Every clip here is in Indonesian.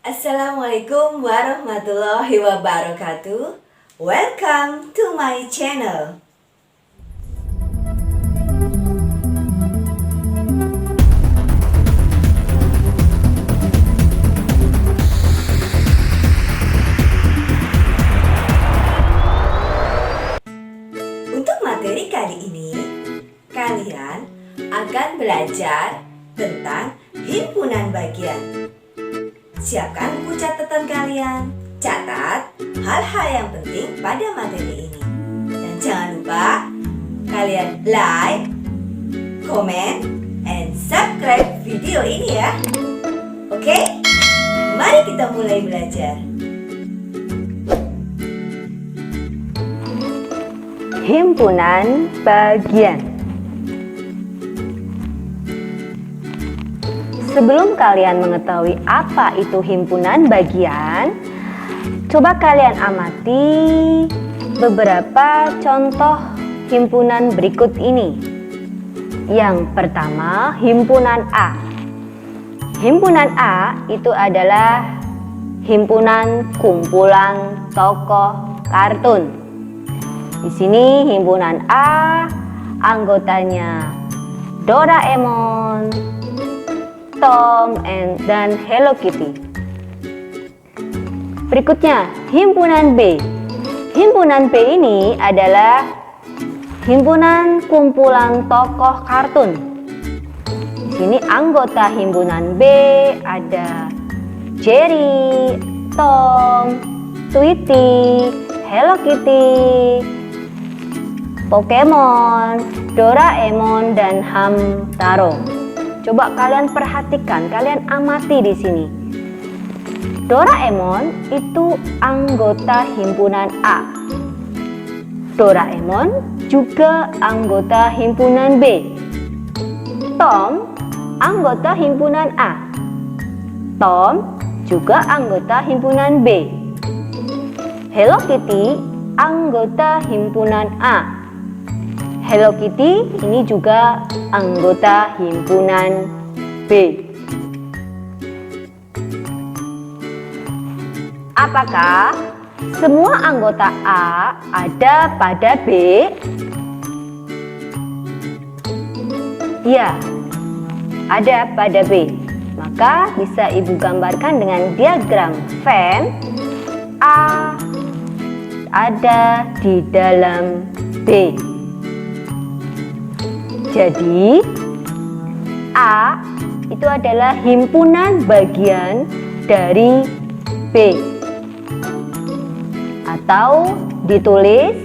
Assalamualaikum warahmatullahi wabarakatuh. Welcome to my channel. Untuk materi kali ini, kalian akan belajar tentang himpunan bagian. Siapkan buku catatan kalian. Catat hal-hal yang penting pada materi ini. Dan jangan lupa kalian like, comment, and subscribe video ini ya. Oke? Mari kita mulai belajar. Himpunan bagian. Sebelum kalian mengetahui apa itu himpunan bagian, coba kalian amati beberapa contoh himpunan berikut ini. Yang pertama, himpunan A. Himpunan A itu adalah himpunan kumpulan tokoh kartun. Di sini himpunan A anggotanya Doraemon, Tom, dan Hello Kitty. Berikutnya, himpunan B. Himpunan B ini adalah himpunan kumpulan tokoh kartun. Di sini anggota himpunan B ada Jerry, Tom, Tweety, Hello Kitty, Pokemon, Doraemon, dan Hamtaro. Coba kalian perhatikan, kalian amati di sini. Doraemon itu anggota himpunan A. Doraemon juga anggota himpunan B. Tom anggota himpunan A. Tom juga anggota himpunan B. Hello Kitty anggota himpunan A. Hello Kitty ini juga anggota himpunan B. Apakah semua anggota A ada pada B? Ya, ada pada B. Maka bisa Ibu gambarkan dengan diagram Venn. A ada di dalam B. Jadi, A itu adalah himpunan bagian dari B. Atau ditulis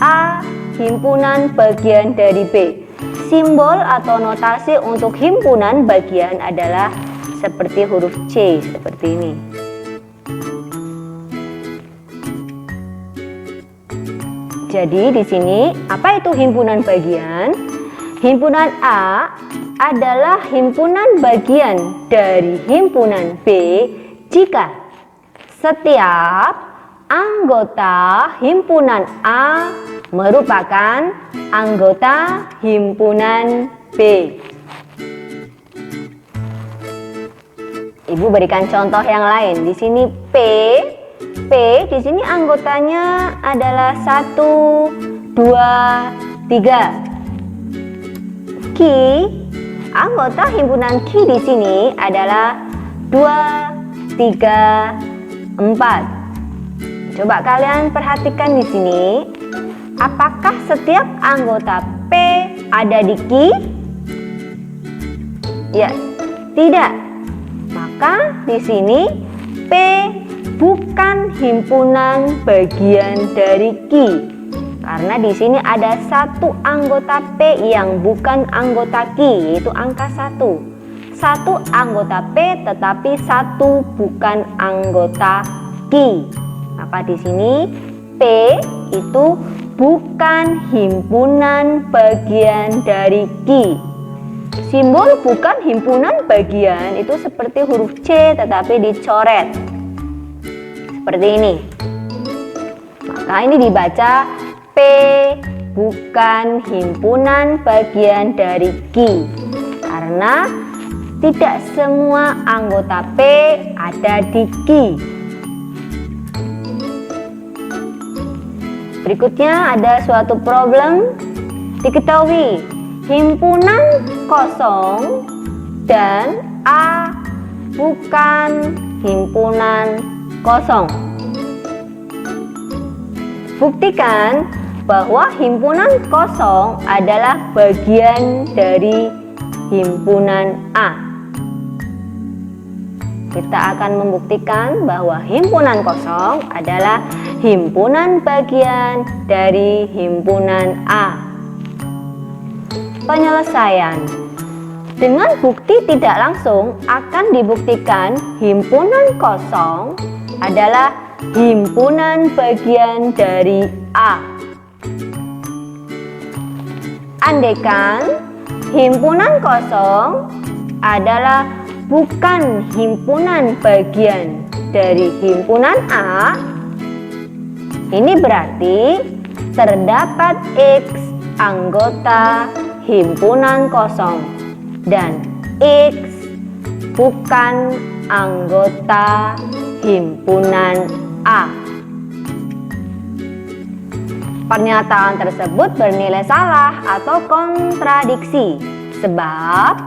A himpunan bagian dari B. Simbol atau notasi untuk himpunan bagian adalah seperti huruf C, seperti ini. Jadi di sini apa itu himpunan bagian? Himpunan A adalah himpunan bagian dari himpunan B jika setiap anggota himpunan A merupakan anggota himpunan B. Ibu berikan contoh yang lain. Di sini P di sini anggotanya adalah 1, 2, 3. Q, anggota himpunan Q di sini adalah 2, 3, 4. Coba kalian perhatikan di sini, apakah setiap anggota P ada di Q? Ya, tidak. Maka di sini P bukan himpunan bagian dari Q. Karena di sini ada satu anggota P yang bukan anggota Q, yaitu angka 1. Satu anggota P tetapi satu bukan anggota Q. Maka di sini P itu bukan himpunan bagian dari Q. Simbol bukan himpunan bagian itu seperti huruf C tetapi dicoret. Seperti ini. Maka ini dibaca P bukan himpunan bagian dari Q. Karena tidak semua anggota P ada di Q. Berikutnya ada suatu problem. Diketahui himpunan kosong dan A bukan himpunan kosong. Buktikan bahwa himpunan kosong adalah bagian dari himpunan A. Kita akan membuktikan bahwa himpunan kosong adalah himpunan bagian dari himpunan A. Penyelesaian. Dengan bukti tidak langsung akan dibuktikan himpunan kosong adalah himpunan bagian dari A. Andaikan himpunan kosong adalah bukan himpunan bagian dari himpunan A, ini berarti terdapat X anggota himpunan kosong dan X bukan anggota himpunan A. Pernyataan tersebut bernilai salah atau kontradiksi sebab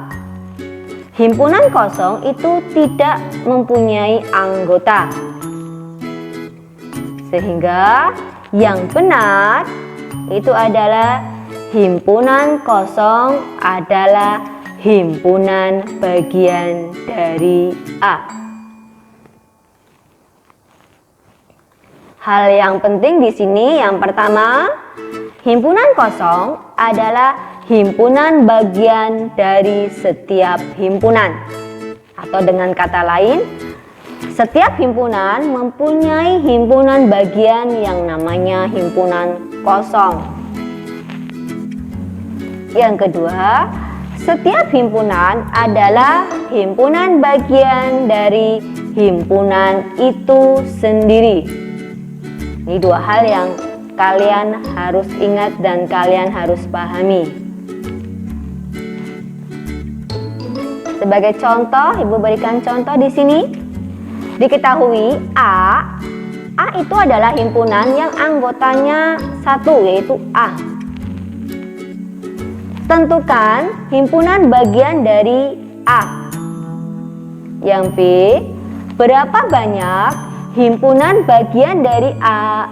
himpunan kosong itu tidak mempunyai anggota. Sehingga yang benar itu adalah himpunan kosong adalah himpunan bagian dari A. Hal yang penting di sini yang pertama, himpunan kosong adalah himpunan bagian dari setiap himpunan. Atau dengan kata lain, setiap himpunan mempunyai himpunan bagian yang namanya himpunan kosong. Yang kedua, setiap himpunan adalah himpunan bagian dari himpunan itu sendiri. Ini dua hal yang kalian harus ingat dan kalian harus pahami. Sebagai contoh, Ibu berikan contoh di sini. Diketahui A itu adalah himpunan yang anggotanya satu, yaitu A. Tentukan himpunan bagian dari A. Yang B, berapa banyak himpunan bagian dari A?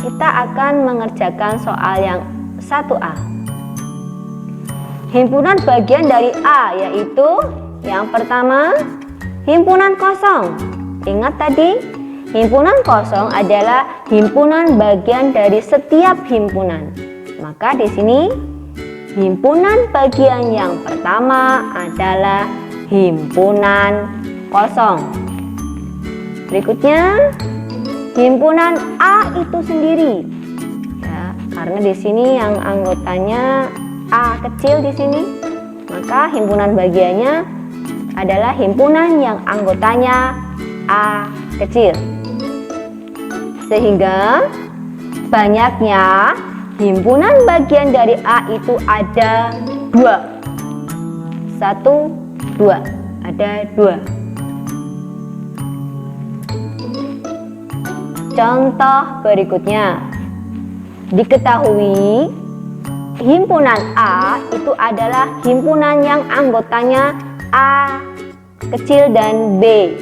Kita akan mengerjakan soal yang 1A. Himpunan bagian dari A yaitu yang pertama, himpunan kosong. Ingat tadi, himpunan kosong adalah himpunan bagian dari setiap himpunan. Maka di sini himpunan bagian yang pertama adalah himpunan kosong. Berikutnya, himpunan A itu sendiri. Ya, karena di sini yang anggotanya A kecil di sini, maka himpunan bagiannya adalah himpunan yang anggotanya A kecil. Sehingga banyaknya himpunan bagian dari A itu ada 2. 1, 2. Ada 2. Contoh berikutnya. Diketahui himpunan A itu adalah himpunan yang anggotanya A kecil dan B.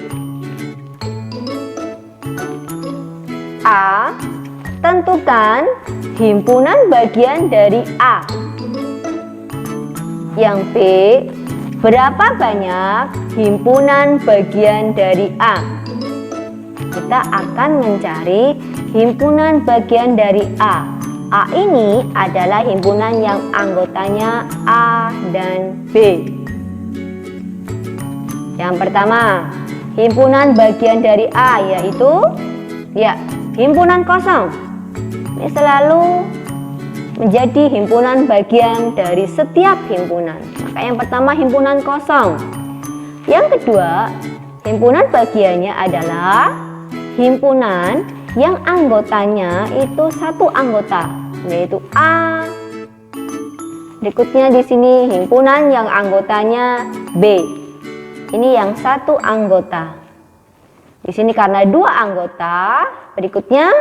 A, tentukan himpunan bagian dari A. Yang B, berapa banyak himpunan bagian dari A? Kita akan mencari himpunan bagian dari A. A ini adalah himpunan yang anggotanya A dan B. Yang pertama, himpunan bagian dari A yaitu himpunan kosong. Ini selalu menjadi himpunan bagian dari setiap himpunan. Maka yang pertama himpunan kosong. Yang kedua, himpunan bagiannya adalah himpunan yang anggotanya itu satu anggota, yaitu A. Berikutnya di sini himpunan yang anggotanya B. Ini yang satu anggota. Di sini karena dua anggota, berikutnya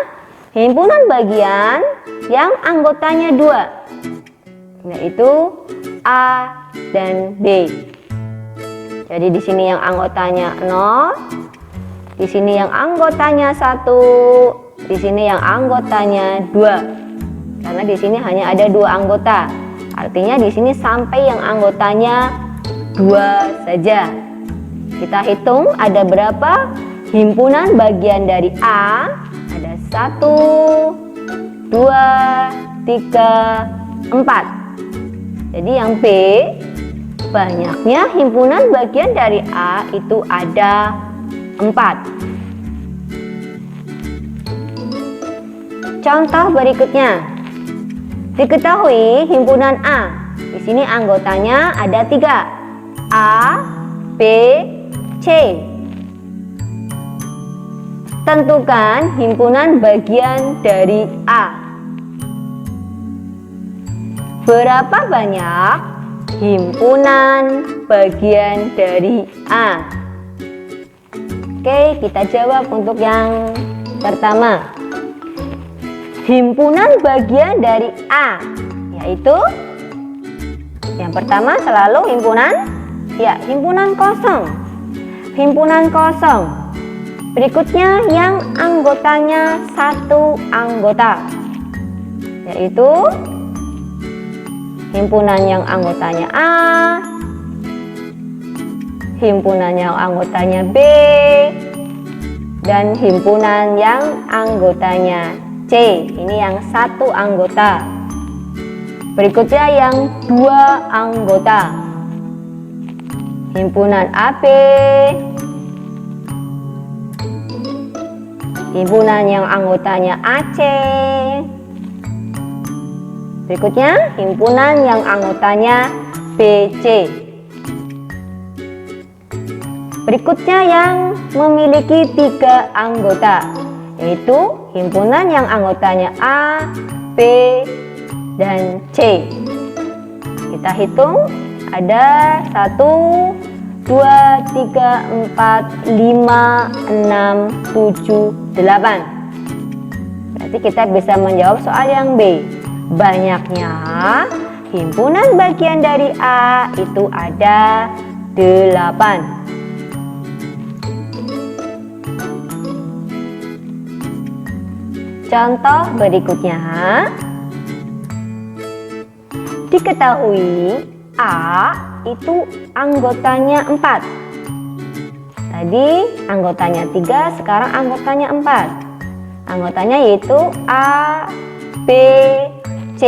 himpunan bagian yang anggotanya dua, yaitu A dan B. Jadi di sini yang anggotanya 0, di sini yang anggotanya 1, di sini yang anggotanya 2. Karena di sini hanya ada dua anggota. Artinya di sini sampai yang anggotanya 2 saja. Kita hitung ada berapa himpunan bagian dari A. Ada 1, 2, 3, 4. Jadi yang B, banyaknya himpunan bagian dari A itu ada 4. Contoh berikutnya. Diketahui himpunan A. Di sini anggotanya ada 3. A, B, C. Tentukan himpunan bagian dari A. Berapa banyak himpunan bagian dari A? Oke, kita jawab untuk yang pertama. Himpunan bagian dari A yaitu yang pertama selalu himpunan kosong. Himpunan kosong. Berikutnya yang anggotanya satu anggota, yaitu himpunan yang anggotanya A, himpunan yang anggotanya B, dan himpunan yang anggotanya C. Ini yang satu anggota. Berikutnya yang dua anggota, himpunan AB, himpunan yang anggotanya AC. Berikutnya himpunan yang anggotanya BC. Berikutnya yang memiliki 3 anggota, yaitu himpunan yang anggotanya A, B, dan C. Kita hitung ada 1, 2, 3, 4, 5, 6, 7, 8. Berarti kita bisa menjawab soal yang B. Banyaknya himpunan bagian dari A itu ada 8. Contoh berikutnya. Diketahui A itu anggotanya 4. Tadi anggotanya 3, sekarang anggotanya 4. Anggotanya yaitu A, B, C,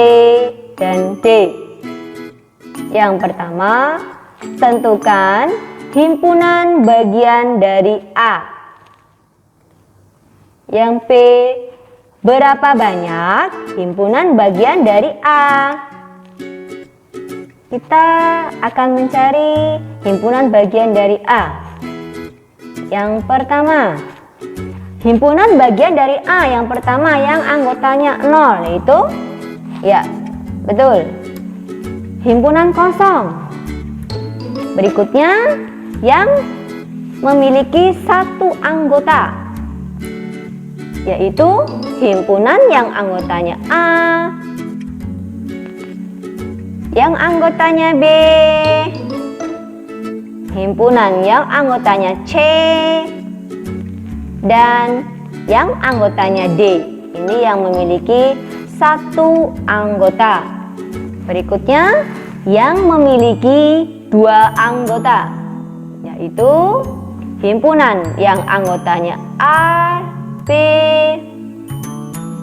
dan D. Yang pertama, tentukan himpunan bagian dari A. Yang B, berapa banyak himpunan bagian dari A? Kita akan mencari himpunan bagian dari A. Yang pertama, himpunan bagian dari A yang pertama yang anggotanya 0, yaitu betul, himpunan kosong. Berikutnya yang memiliki 1 anggota, yaitu himpunan yang anggotanya A, yang anggotanya B, himpunan yang anggotanya C, dan yang anggotanya D. Ini yang memiliki 1 anggota. Berikutnya yang memiliki 2 anggota, yaitu himpunan yang anggotanya A, B,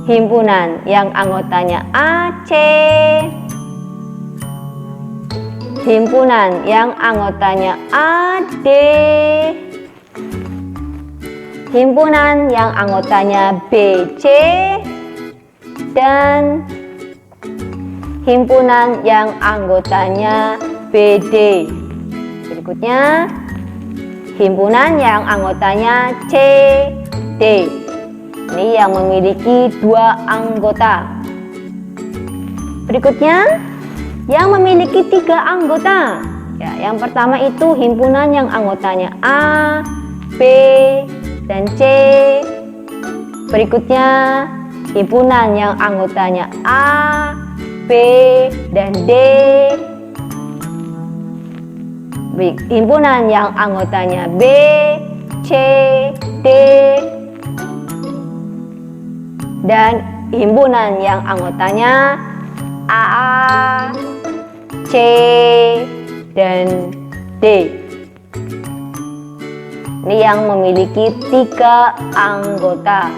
himpunan yang anggotanya AC, himpunan yang anggotanya AD, himpunan yang anggotanya BC, dan himpunan yang anggotanya BD. Berikutnya himpunan yang anggotanya CD. Ini yang memiliki 2 anggota. Berikutnya yang memiliki 3 anggota, Ya, yang pertama itu himpunan yang anggotanya A, B, dan C. Berikutnya himpunan yang anggotanya A, B, dan D. Himpunan yang anggotanya B, C, D, dan himpunan yang anggotanya A, C, dan D. Ini yang memiliki 3 anggota.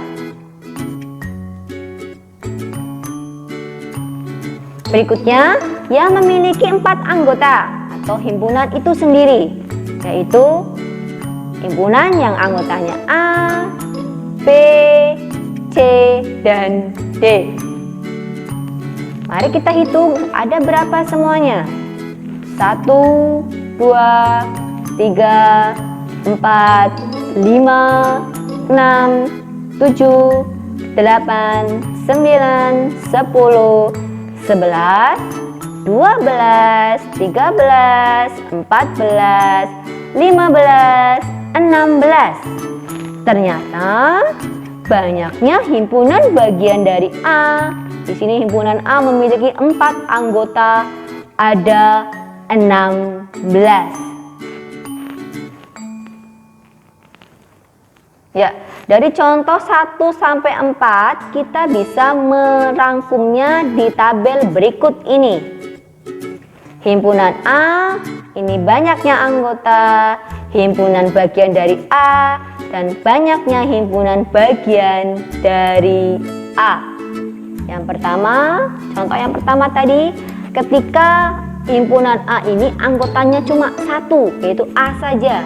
Berikutnya yang memiliki 4 anggota atau himpunan itu sendiri, yaitu himpunan yang anggotanya A, B, C, dan D. Mari kita hitung ada berapa semuanya. 1, 2, 3, 4, 5, 6, 7, 8, 9, 10, 11, 12, 13, 14, 15, 16. Ternyata banyaknya himpunan bagian dari A. Di sini himpunan A memiliki 4 anggota, ada 16. Ya, dari contoh 1 sampai 4 kita bisa merangkumnya di tabel berikut ini. Himpunan A ini banyaknya anggota, himpunan bagian dari A, dan banyaknya himpunan bagian dari A. Yang pertama, contoh yang pertama tadi, ketika himpunan A ini anggotanya cuma 1, yaitu A saja.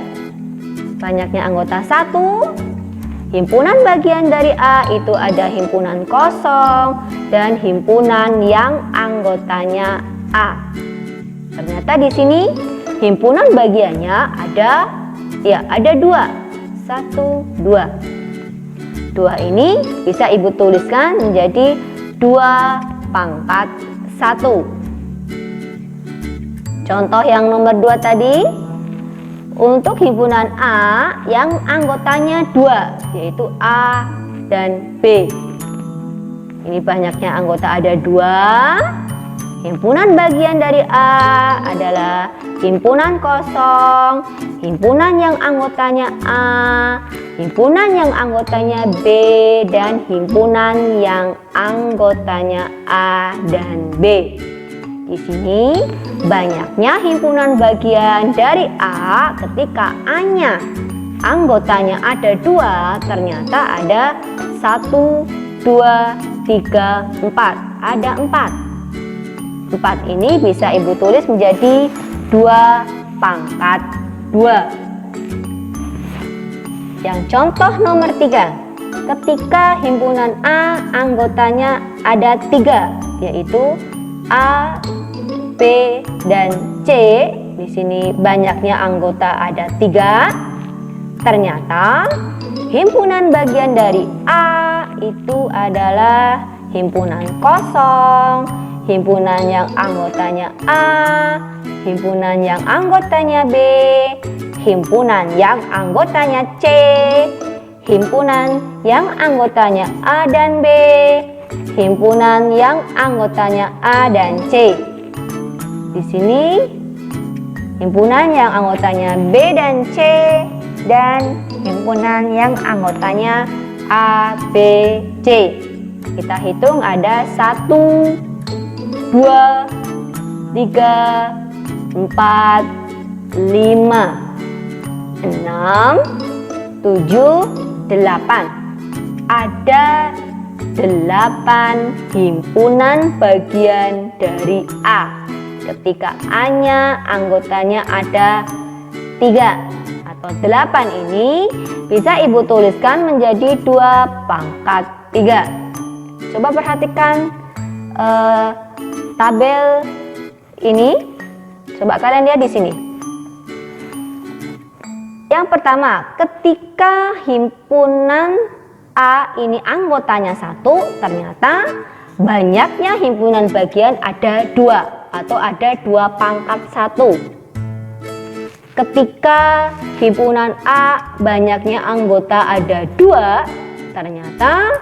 Banyaknya anggota 1, himpunan bagian dari A itu ada himpunan kosong dan himpunan yang anggotanya A. Ternyata di sini himpunan bagiannya ada 2. 1, 2. 2 ini bisa Ibu tuliskan menjadi 2 pangkat 1. Contoh yang nomor 2 tadi, untuk himpunan A yang anggotanya 2, yaitu A dan B. Ini banyaknya anggota ada 2. Himpunan bagian dari A adalah himpunan kosong, himpunan yang anggotanya A, himpunan yang anggotanya B, dan himpunan yang anggotanya A dan B. Di sini banyaknya himpunan bagian dari A ketika A-nya anggotanya ada 2, ternyata ada 1, 2, 3, 4. Ada 4. 4 ini bisa Ibu tulis menjadi 2 pangkat 2. Yang contoh nomor 3, ketika himpunan A anggotanya ada 3, yaitu A, B, dan C. Di sini banyaknya anggota ada 3. Ternyata himpunan bagian dari A itu adalah himpunan kosong, himpunan yang anggotanya A, himpunan yang anggotanya B, himpunan yang anggotanya C, himpunan yang anggotanya A dan B, himpunan yang anggotanya A dan C. Di sini himpunan yang anggotanya B dan C, dan himpunan yang anggotanya A, B, C. Kita hitung ada 1, 2, 3, 4, 5, 6, 7, 8. Ada 8 himpunan bagian dari A. Ketika A-nya anggotanya ada 3 atau 8 ini bisa Ibu tuliskan menjadi 2 pangkat 3. Coba perhatikan tabel ini. Coba kalian lihat di sini. Yang pertama, ketika himpunan A ini anggotanya 1, ternyata banyaknya himpunan bagian ada 2 atau ada 2 pangkat 1. ketika himpunan A banyaknya anggota ada 2, ternyata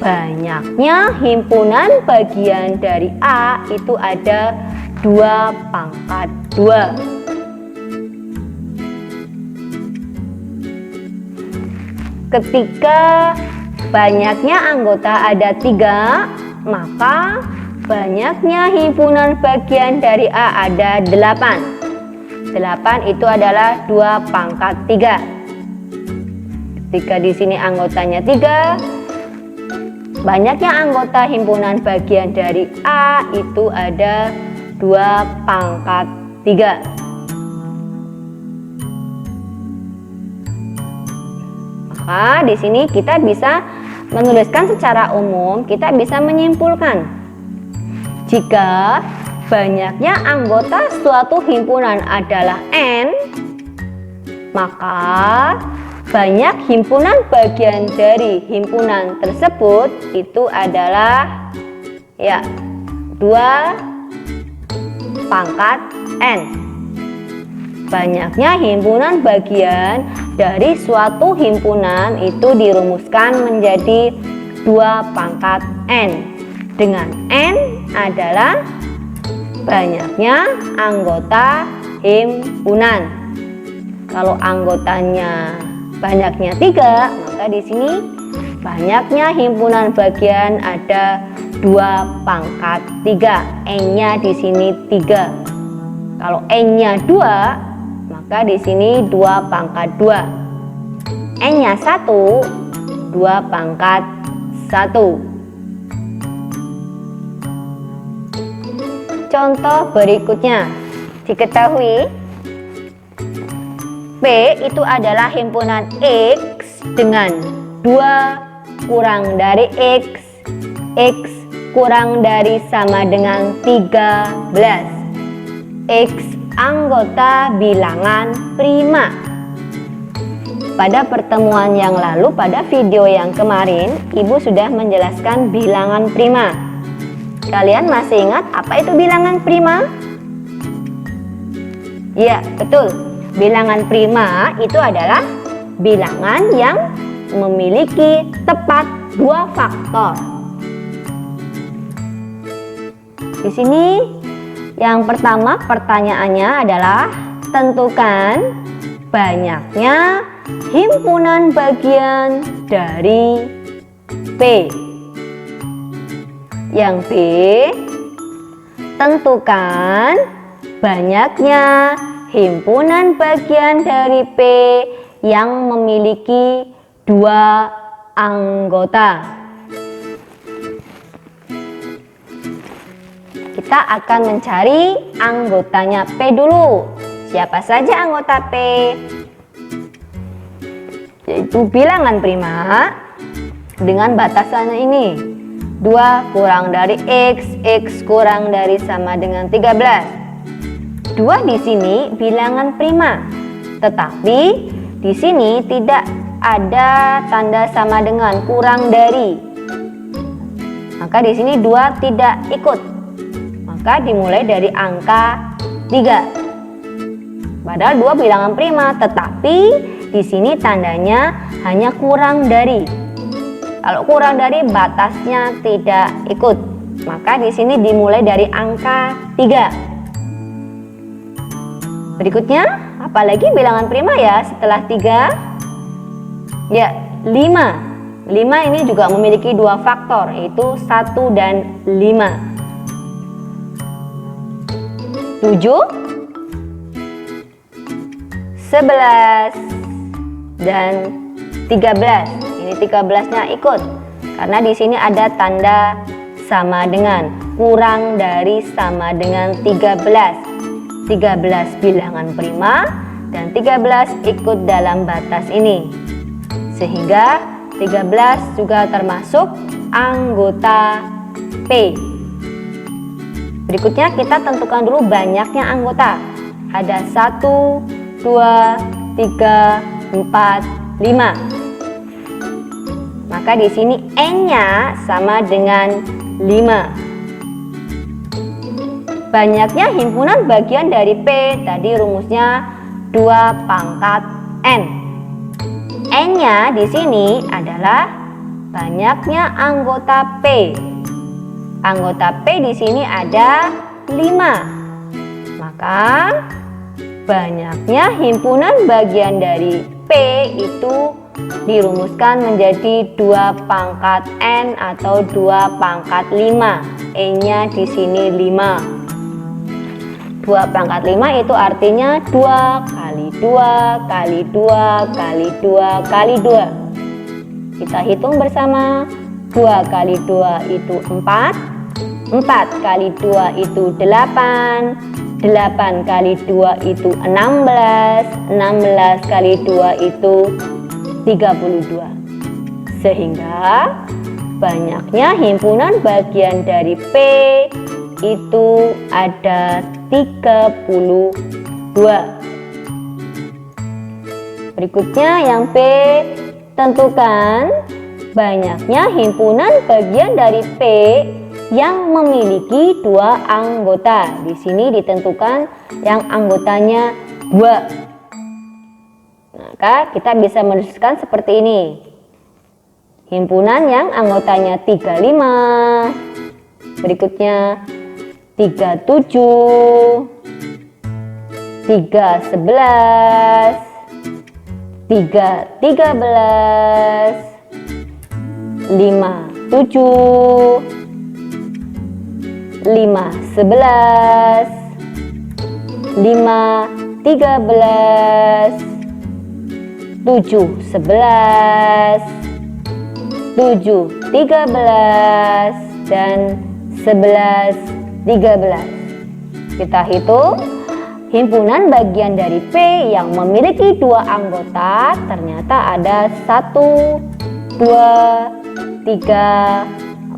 banyaknya himpunan bagian dari A itu ada 2 pangkat 2. Ketika banyaknya anggota ada 3, maka banyaknya himpunan bagian dari A ada 8. 8 itu adalah 2 pangkat 3. Ketika di sini anggotanya 3, banyaknya anggota himpunan bagian dari A itu ada 2 pangkat 3. Maka di sini kita bisa menuliskan secara umum, kita bisa menyimpulkan jika banyaknya anggota suatu himpunan adalah N, maka banyak himpunan bagian dari himpunan tersebut itu adalah 2 pangkat N. Banyaknya himpunan bagian dari suatu himpunan itu dirumuskan menjadi 2 pangkat N, dengan N adalah banyaknya anggota himpunan. Kalau anggotanya banyaknya 3, maka di sini banyaknya himpunan bagian ada 2 pangkat 3. N-nya di sini 3. Kalau N-nya 2, maka di sini 2 pangkat 2. N-nya 1, 2 pangkat 1. Contoh berikutnya, diketahui P itu adalah himpunan X dengan 2 kurang dari X, X kurang dari sama dengan 13. X anggota bilangan prima. Pada pertemuan yang lalu, pada video yang kemarin, Ibu sudah menjelaskan bilangan prima. Kalian masih ingat apa itu bilangan prima? Ya, betul. Bilangan prima itu adalah bilangan yang memiliki tepat 2 faktor. Di sini yang pertama pertanyaannya adalah tentukan banyaknya himpunan bagian dari P. Yang B, tentukan banyaknya himpunan bagian dari P yang memiliki 2 anggota. Kita akan mencari anggotanya P dulu. Siapa saja anggota P? Yaitu bilangan prima dengan batasannya ini. 2 kurang dari X, X kurang dari sama dengan 13. 2 di sini bilangan prima, tetapi di sini tidak ada tanda sama dengan, kurang dari. Maka di sini 2 tidak ikut. Maka dimulai dari angka 3. Padahal 2 bilangan prima, tetapi di sini tandanya hanya kurang dari. Kalau kurang dari, batasnya tidak ikut. Maka di sini dimulai dari angka 3. Berikutnya, apalagi bilangan prima ya setelah 3? Ya, 5. 5 ini juga memiliki 2 faktor, yaitu 1 dan 5. 7, 11, dan 13. Ini 13-nya ikut karena di sini ada tanda sama dengan, kurang dari sama dengan 13. 13 bilangan prima dan 13 ikut dalam batas ini. Sehingga 13 juga termasuk anggota P. Berikutnya kita tentukan dulu banyaknya anggota. Ada 1, 2, 3, 4, 5. Maka di sini N-nya sama dengan 5. Banyaknya himpunan bagian dari P, tadi rumusnya 2 pangkat N. N-nya di sini adalah banyaknya anggota P. Anggota P di sini ada 5. Maka banyaknya himpunan bagian dari P itu dirumuskan menjadi 2 pangkat N atau 2 pangkat 5. E-nya di sini 5. 2 pangkat 5 itu artinya 2 kali 2 kali 2 kali 2 kali 2. Kita hitung bersama. 2 kali 2 itu 4. 4 kali 2 itu 8. 8 kali 2 itu 16. 16 kali 2 itu 32. Sehingga banyaknya himpunan bagian dari P itu ada 32. Berikutnya yang P, tentukan banyaknya himpunan bagian dari P yang memiliki 2 anggota. Di sini ditentukan yang anggotanya 2. Maka kita bisa menuliskan seperti ini. Himpunan yang anggotanya 35. Berikutnya 37, 311, 313, 57, 511, 513, 711, 713, dan 1113. Kita hitung himpunan bagian dari P yang memiliki 2 anggota ternyata ada 1, 2, 3,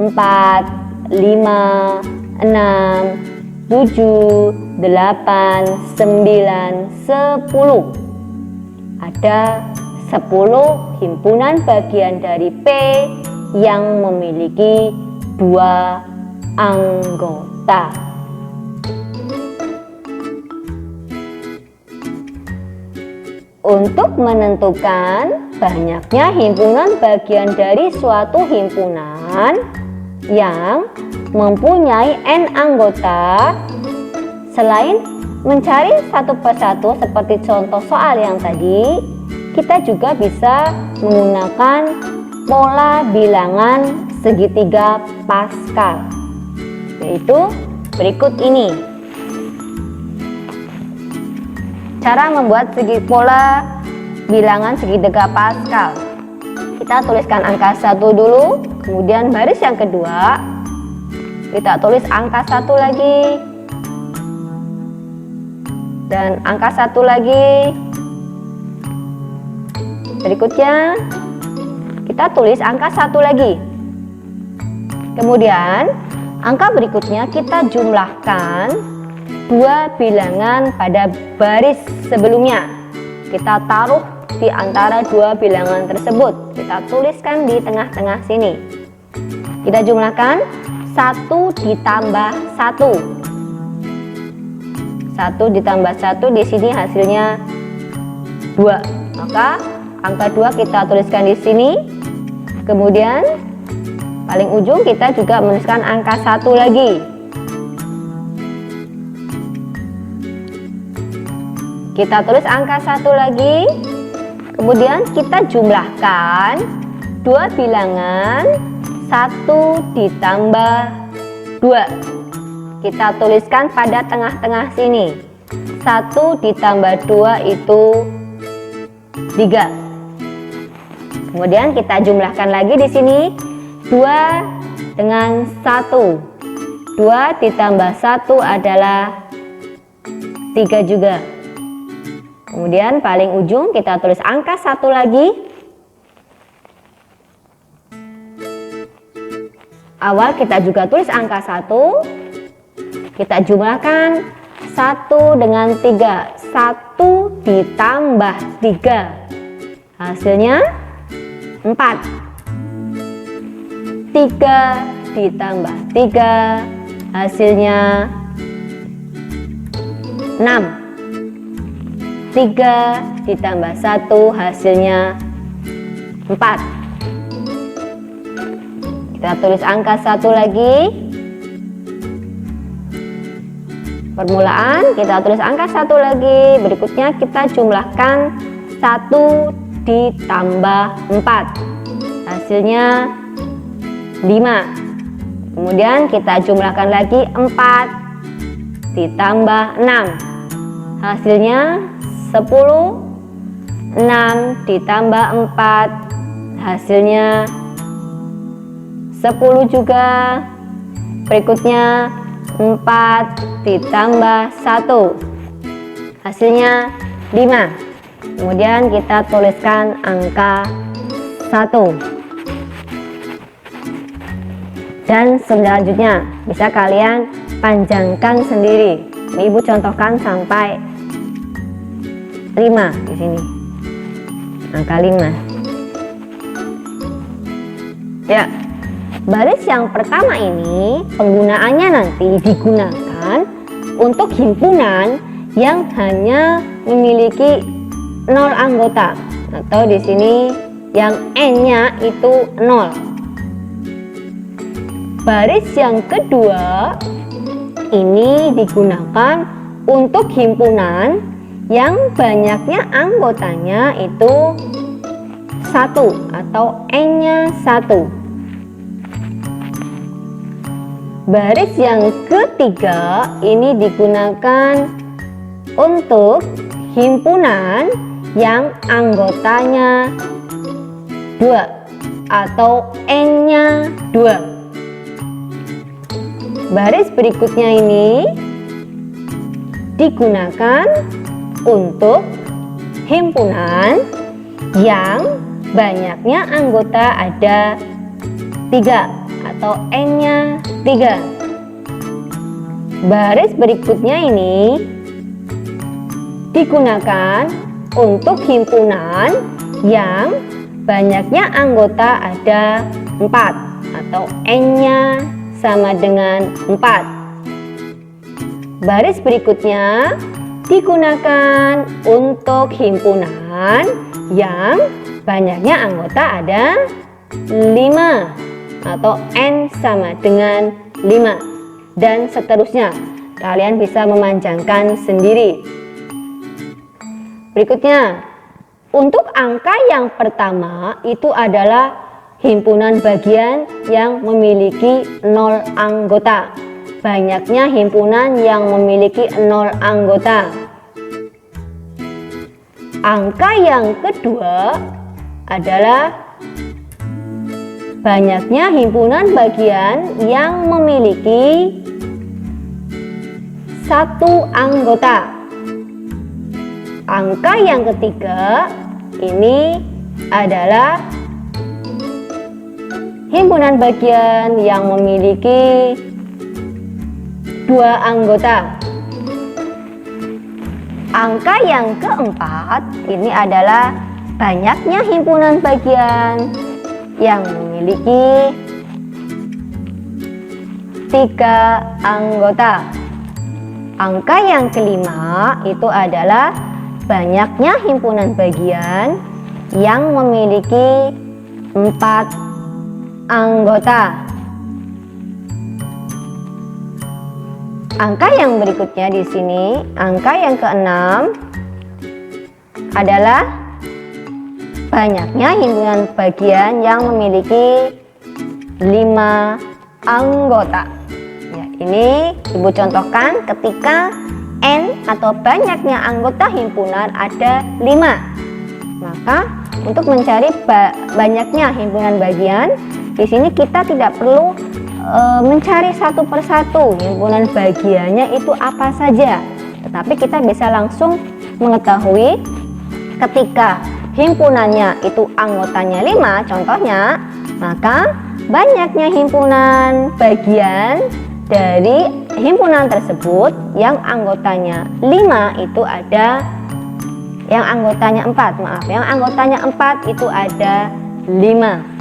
4, 5, 6, 7, 8, 9, 10. Ada 10 himpunan bagian dari P yang memiliki 2 anggota. Untuk menentukan banyaknya himpunan bagian dari suatu himpunan yang mempunyai N anggota, selain mencari satu persatu seperti contoh soal yang tadi, kita juga bisa menggunakan pola bilangan segitiga Pascal, yaitu berikut ini. Cara membuat pola bilangan segitiga Pascal. Kita tuliskan angka 1 dulu, kemudian baris yang kedua kita tulis angka 1 lagi, dan angka 1 lagi. Berikutnya kita tulis angka 1 lagi. Kemudian angka berikutnya kita jumlahkan 2 bilangan pada baris sebelumnya. Kita taruh di antara 2 bilangan tersebut. Kita tuliskan di tengah-tengah sini. Kita jumlahkan 1 ditambah 1. 1 ditambah 1 di sini hasilnya 2. Maka angka 2 kita tuliskan di sini. Kemudian paling ujung kita juga menuliskan angka 1 lagi. Kita tulis angka 1 lagi. Kemudian kita jumlahkan 2 bilangan 1 ditambah 2. Kita tuliskan pada tengah-tengah sini. 1 ditambah 2 itu 3. Kemudian kita jumlahkan lagi di sini 2 dengan 1. 2 ditambah 1 adalah 3 juga. Kemudian paling ujung kita tulis angka 1 lagi. Awal kita juga tulis angka 1. Kita jumlahkan 1 dengan 3. 1 ditambah 3. Hasilnya 4. 3 ditambah 3. Hasilnya 6. 3 ditambah 1 hasilnya 4. Kita tulis angka 1 lagi. Permulaan kita tulis angka 1 lagi. Berikutnya kita jumlahkan 1 ditambah 4 hasilnya 5. Kemudian kita jumlahkan lagi 4 ditambah 6 hasilnya 10. 6 ditambah 4 hasilnya 10 juga. Berikutnya 4 ditambah 1 hasilnya 5. Kemudian kita tuliskan angka 1. Dan selanjutnya bisa kalian panjangkan sendiri. Ini Ibu contohkan sampai 5 di sini. Angka 5. Ya. Baris yang pertama ini penggunaannya nanti digunakan untuk himpunan yang hanya memiliki 0 anggota, atau di sini yang N-nya itu 0. Baris yang kedua ini digunakan untuk himpunan yang banyaknya anggotanya itu 1 atau N-nya 1. Baris yang ketiga ini digunakan untuk himpunan yang anggotanya 2 atau N-nya 2. Baris berikutnya ini digunakan untuk himpunan yang banyaknya anggota ada 3 atau N-nya 3. Baris berikutnya ini digunakan untuk himpunan yang banyaknya anggota ada 4 atau N-nya sama dengan 4. Baris berikutnya digunakan untuk himpunan yang banyaknya anggota ada 5 atau N sama dengan 5, dan seterusnya. Kalian bisa memanjangkan sendiri. Berikutnya, untuk angka yang pertama itu adalah himpunan bagian yang memiliki 0 anggota. Banyaknya himpunan yang memiliki 0 anggota. Angka yang kedua adalah banyaknya himpunan bagian yang memiliki 1 anggota. Angka yang ketiga ini adalah himpunan bagian yang memiliki 2 anggota. Angka yang keempat ini adalah banyaknya himpunan bagian yang memiliki 3 anggota. Angka yang kelima itu adalah banyaknya himpunan bagian yang memiliki 4 anggota. Angka yang berikutnya di sini, angka yang keenam adalah banyaknya himpunan bagian yang memiliki 5 anggota. Ya, ini Ibu contohkan ketika N atau banyaknya anggota himpunan ada 5. Maka untuk mencari banyaknya himpunan bagian, di sini kita tidak perlu mencari satu persatu himpunan bagiannya itu apa saja, tetapi kita bisa langsung mengetahui ketika himpunannya itu anggotanya 5 contohnya, maka banyaknya himpunan bagian dari himpunan tersebut yang anggotanya 5 itu ada, yang anggotanya 4 itu ada 5.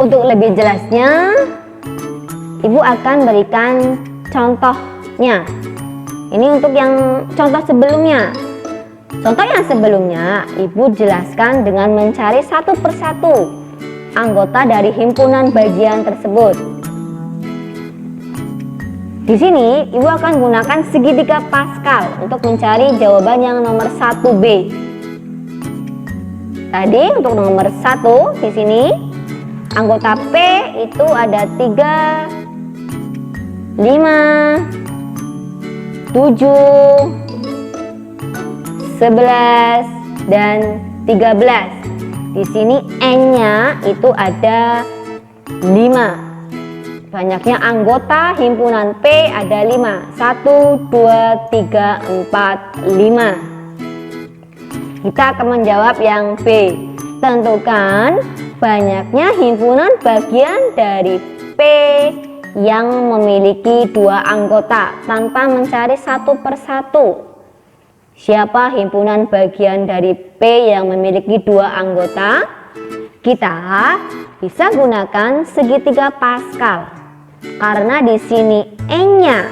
Untuk lebih jelasnya, Ibu akan berikan contohnya. Ini untuk yang contoh sebelumnya. Contoh yang sebelumnya, Ibu jelaskan dengan mencari satu persatu anggota dari himpunan bagian tersebut. Di sini, Ibu akan gunakan segitiga Pascal untuk mencari jawaban yang nomor 1B. Tadi untuk nomor 1 di sini, anggota P itu ada 3, 5, 7, 11, dan 13. Di sini N-nya itu ada 5. Banyaknya anggota himpunan P ada 5. 1, 2, 3, 4, 5. Kita akan menjawab yang B. Tentukan banyaknya himpunan bagian dari P yang memiliki 2 anggota tanpa mencari satu persatu. Siapa himpunan bagian dari P yang memiliki 2 anggota? Kita bisa gunakan segitiga Pascal. Karena di sini N-nya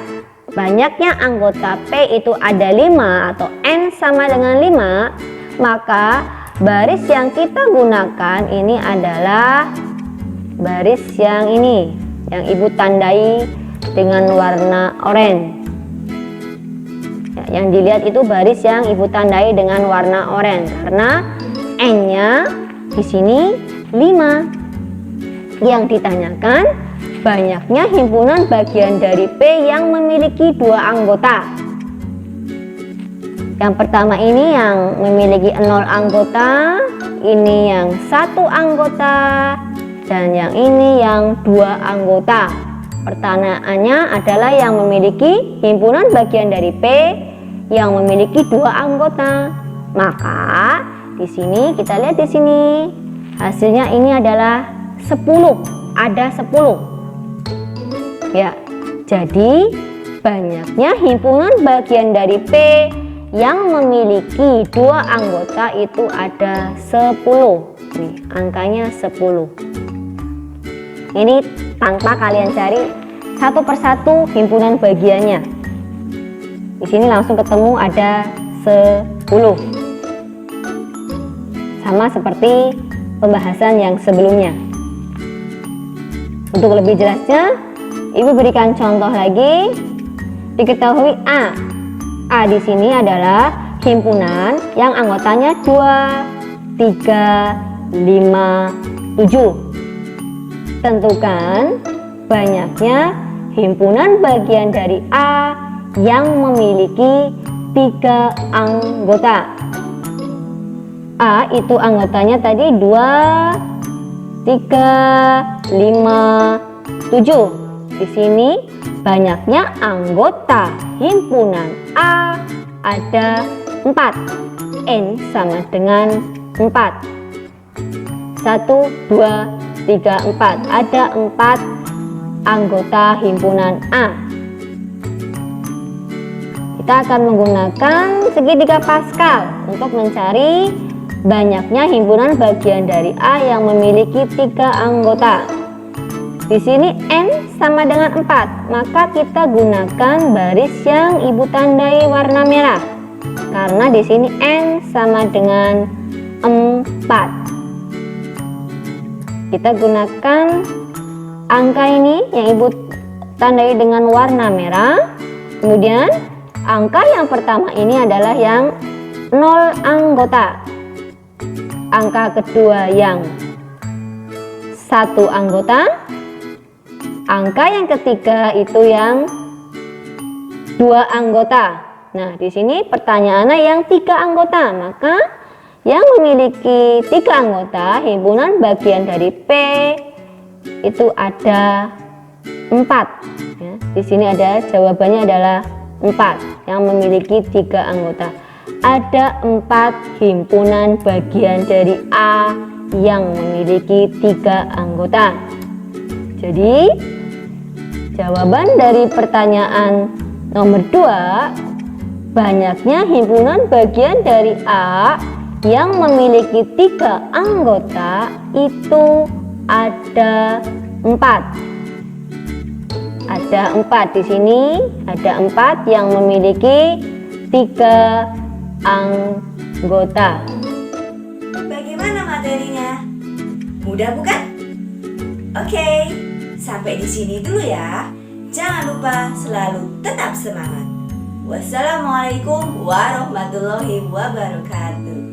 banyaknya anggota P itu ada 5 atau N sama dengan 5, maka baris yang kita gunakan ini adalah baris yang ini, yang Ibu tandai dengan warna oranye. Yang dilihat itu baris yang Ibu tandai dengan warna oranye karena N-nya di sini 5. Yang ditanyakan banyaknya himpunan bagian dari P yang memiliki 2 anggota. Yang pertama ini yang memiliki 0 anggota, ini yang 1 anggota, dan yang ini yang 2 anggota. Pertanyaannya adalah yang memiliki himpunan bagian dari P yang memiliki 2 anggota. Maka di sini kita lihat di sini hasilnya ini adalah 10. Ada 10. Ya, jadi banyaknya himpunan bagian dari P yang memiliki 2 anggota itu ada 10. Nih, angkanya 10. Ini tanpa kalian cari satu persatu himpunan bagiannya. Di sini langsung ketemu ada 10. Sama seperti pembahasan yang sebelumnya. Untuk lebih jelasnya, Ibu berikan contoh lagi. Diketahui A. A di sini adalah himpunan yang anggotanya 2, 3, 5, 7. Tentukan banyaknya himpunan bagian dari A yang memiliki 3 anggota. A itu anggotanya tadi 2, 3, 5, 7. Di sini banyaknya anggota himpunan A ada 4. N sama dengan 4. 1, 2, 3, 4. Ada 4 anggota himpunan A. Kita akan menggunakan segitiga Pascal untuk mencari banyaknya himpunan bagian dari A yang memiliki 3 anggota. Di sini N sama dengan 4, maka kita gunakan baris yang Ibu tandai warna merah. Karena di sini N sama dengan 4. Kita gunakan angka ini yang Ibu tandai dengan warna merah. Kemudian angka yang pertama ini adalah yang 0 anggota. Angka kedua yang 1 anggota. Angka yang ketiga itu yang 2 anggota. Nah, di sini pertanyaannya yang 3 anggota, maka yang memiliki 3 anggota himpunan bagian dari P itu ada 4. Ya, di sini ada jawabannya adalah 4 yang memiliki 3 anggota. Ada 4 himpunan bagian dari A yang memiliki 3 anggota. Jadi jawaban dari pertanyaan nomor 2, banyaknya himpunan bagian dari A yang memiliki 3 anggota itu ada 4. Ada 4 di sini, ada 4 yang memiliki 3 anggota. Bagaimana materinya? Mudah bukan? Oke, sampai di sini dulu ya. Jangan lupa selalu tetap semangat. Wassalamualaikum warahmatullahi wabarakatuh.